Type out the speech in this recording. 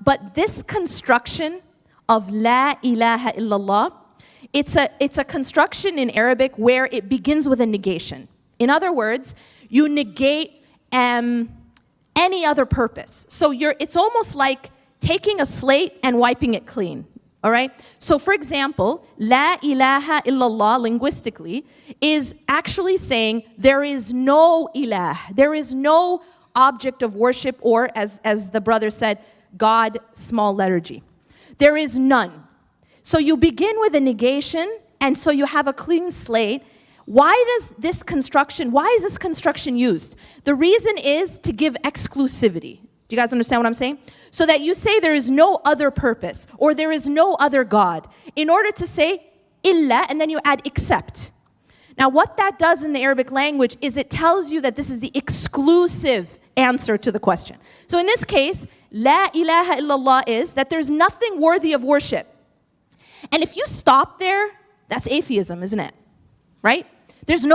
But this construction of la ilaha illallah, it's a construction in Arabic where it begins with a negation. In other words, you negate any other purpose. So it's almost like taking a slate and wiping it clean. All right? So for example, la ilaha illallah linguistically is actually saying there is no ilah, there is no object of worship, or as the brother said, God, small letter G. There is none. So you begin with a negation, and so you have a clean slate. Why is this construction used? The reason is to give exclusivity. Do you guys understand what I'm saying? So that you say there is no other purpose, or there is no other God, in order to say illa, and then you add except. Now what that does in the Arabic language is it tells you that this is the exclusive answer to the question. So in this case, la ilaha illallah is that there's nothing worthy of worship. And if you stop there, that's atheism, isn't it? Right? There's no